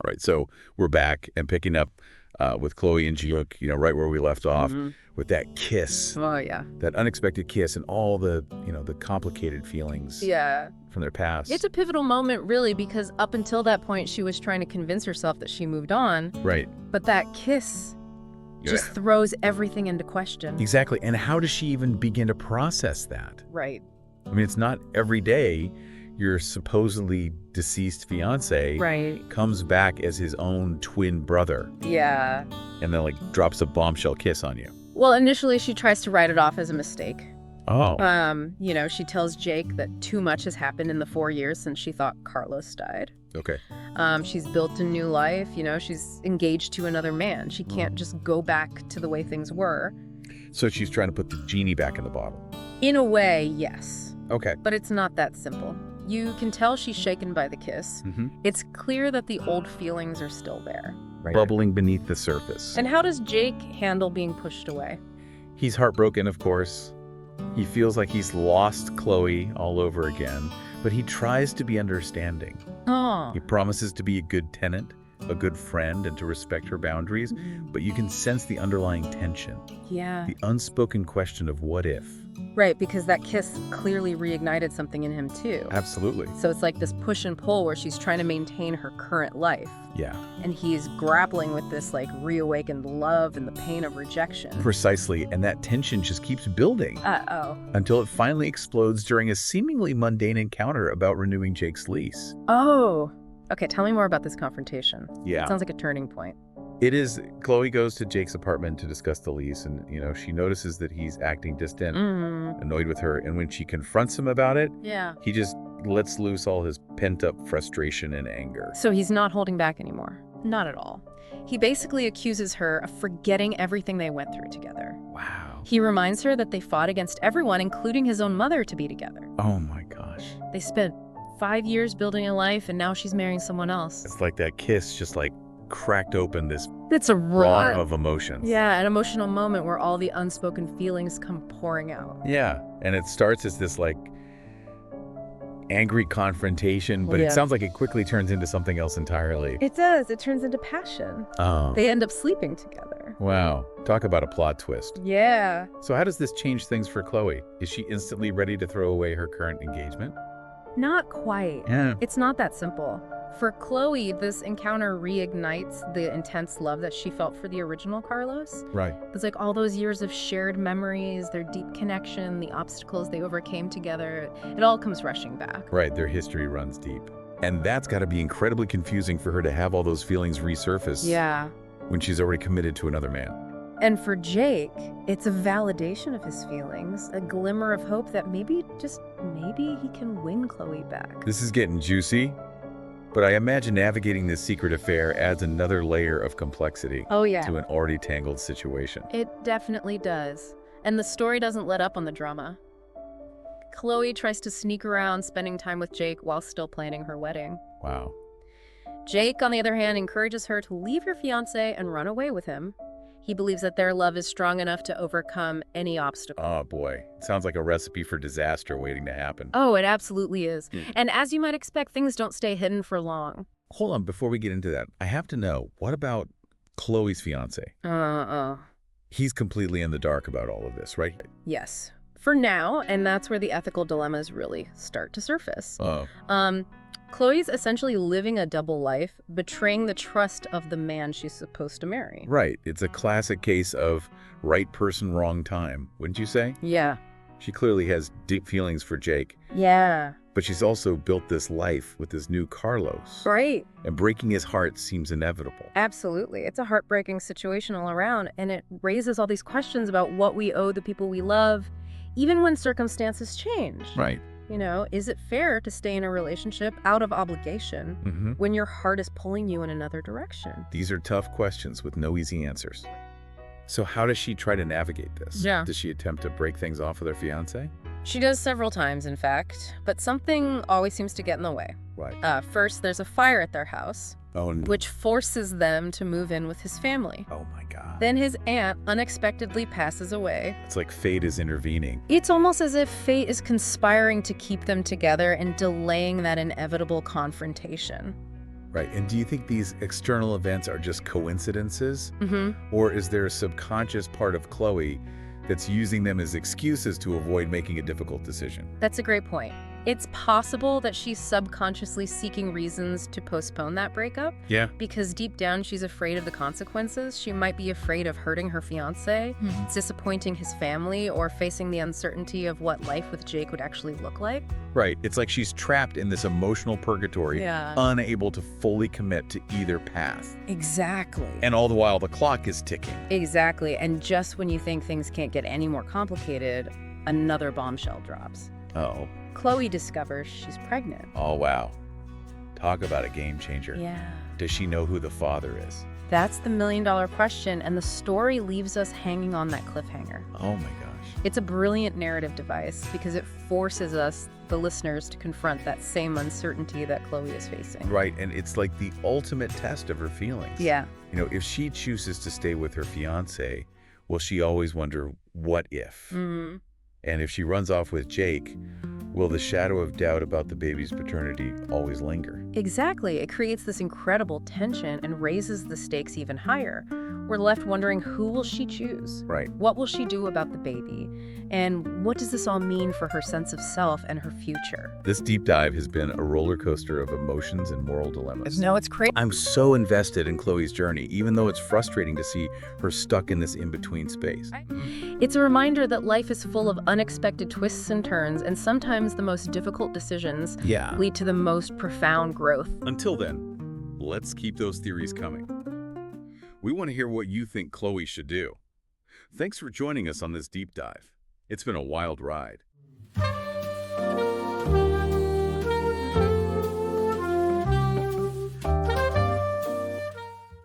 Right. So we're back and picking up with Chloe and Jake, right where we left off with that kiss, Oh, yeah. that unexpected kiss and all the, the complicated feelings Yeah. from their past. It's a pivotal moment, really, because up until that point, she was trying to convince herself that she moved on. Right. But that kiss just throws everything into question. Exactly. And how does she even begin to process that? Right. I mean, it's not every day your supposedly deceased fiance comes back as his own twin brother. Yeah. And then drops a bombshell kiss on you. Well, initially she tries to write it off as a mistake. Oh. She tells Jake that too much has happened in the 4 years since she thought Carlos died. Okay. She's built a new life, she's engaged to another man. She can't just go back to the way things were. So she's trying to put the genie back in the bottle. In a way, yes. Okay. But it's not that simple. You can tell she's shaken by the kiss. It's clear that the old feelings are still there. Right. Bubbling beneath the surface. And how does Jake handle being pushed away? He's heartbroken, of course. He feels like he's lost Chloe all over again, but he tries to be understanding. Oh. He promises to be a good tenant, a good friend, and to respect her boundaries, but you can sense the underlying tension. Yeah. The unspoken question of what if. Right, because that kiss clearly reignited something in him too. Absolutely. So it's like this push and pull where she's trying to maintain her current life. Yeah. And he's grappling with this reawakened love and the pain of rejection. Precisely, and that tension just keeps building. Uh-oh. Until it finally explodes during a seemingly mundane encounter about renewing Jake's lease. Oh. Okay, tell me more about this confrontation. Yeah. It sounds like a turning point. It is. Chloe goes to Jake's apartment to discuss the lease, and, she notices that he's acting distant, annoyed with her, and when she confronts him about it, he just lets loose all his pent-up frustration and anger. So he's not holding back anymore. Not at all. He basically accuses her of forgetting everything they went through together. Wow. He reminds her that they fought against everyone, including his own mother, to be together. Oh my gosh. They spent 5 years building a life, and now she's marrying someone else. It's like that kiss just cracked open this It's a raw of emotions. Yeah, an emotional moment where all the unspoken feelings come pouring out. Yeah, and it starts as this angry confrontation, but it sounds like it quickly turns into something else entirely. It does. It turns into passion. Oh. They end up sleeping together. Wow. Talk about a plot twist. Yeah. So how does this change things for Chloe? Is she instantly ready to throw away her current engagement? Not quite. Yeah. It's not that simple. For Chloe, this encounter reignites the intense love that she felt for the original Carlos. Right. It's like all those years of shared memories, their deep connection, the obstacles they overcame together. It all comes rushing back. Right. Their history runs deep. And that's got to be incredibly confusing for her to have all those feelings resurface. Yeah. When she's already committed to another man. And for Jake, it's a validation of his feelings, a glimmer of hope that maybe, just maybe, he can win Chloe back. This is getting juicy. But I imagine navigating this secret affair adds another layer of complexity to an already tangled situation. It definitely does. And the story doesn't let up on the drama. Chloe tries to sneak around spending time with Jake while still planning her wedding. Wow. Jake, on the other hand, encourages her to leave her fiancé and run away with him. He believes that their love is strong enough to overcome any obstacle. Oh, boy. It sounds like a recipe for disaster waiting to happen. Oh, it absolutely is. And as you might expect, things don't stay hidden for long. Hold on, before we get into that, I have to know, what about Chloe's fiancé? He's completely in the dark about all of this, right? Yes. For now, and that's where the ethical dilemmas really start to surface. Oh. Chloe's essentially living a double life, betraying the trust of the man she's supposed to marry. Right. It's a classic case of right person, wrong time, wouldn't you say? Yeah. She clearly has deep feelings for Jake. Yeah. But she's also built this life with this new Carlos. Right. And breaking his heart seems inevitable. Absolutely. It's a heartbreaking situation all around, and it raises all these questions about what we owe the people we love, even when circumstances change. Right. Is it fair to stay in a relationship out of obligation when your heart is pulling you in another direction? These are tough questions with no easy answers. So how does she try to navigate this? Yeah. Does she attempt to break things off with her fiancé? She does several times, in fact, but something always seems to get in the way. Right. First, there's a fire at their house, which forces them to move in with his family. Oh my God. Then his aunt unexpectedly passes away. It's like fate is intervening. It's almost as if fate is conspiring to keep them together and delaying that inevitable confrontation. Right. And do you think these external events are just coincidences? Mm-hmm. Or is there a subconscious part of Chloe that's using them as excuses to avoid making a difficult decision? That's a great point. It's possible that she's subconsciously seeking reasons to postpone that breakup. Yeah. Because deep down, she's afraid of the consequences. She might be afraid of hurting her fiancé, disappointing his family, or facing the uncertainty of what life with Jake would actually look like. Right. It's like she's trapped in this emotional purgatory, unable to fully commit to either path. Exactly. And all the while, the clock is ticking. Exactly. And just when you think things can't get any more complicated, another bombshell drops. Oh. Chloe discovers she's pregnant. Oh, wow. Talk about a game changer. Yeah. Does she know who the father is? That's the million-dollar question, and the story leaves us hanging on that cliffhanger. Oh my gosh. It's a brilliant narrative device because it forces us, the listeners, to confront that same uncertainty that Chloe is facing. Right, and it's like the ultimate test of her feelings. Yeah. You know, if she chooses to stay with her fiancé, will she always wonder, what if? And if she runs off with Jake, will the shadow of doubt about the baby's paternity always linger? Exactly. It creates this incredible tension and raises the stakes even higher. We're left wondering, who will she choose? Right. What will she do about the baby? And what does this all mean for her sense of self and her future? This deep dive has been a roller coaster of emotions and moral dilemmas. No, it's crazy. I'm so invested in Chloe's journey, even though it's frustrating to see her stuck in this in-between space. It's a reminder that life is full of unexpected twists and turns, and sometimes the most difficult decisions lead to the most profound growth. Until then, let's keep those theories coming. We want to hear what you think Chloe should do. Thanks for joining us on this deep dive. It's been a wild ride.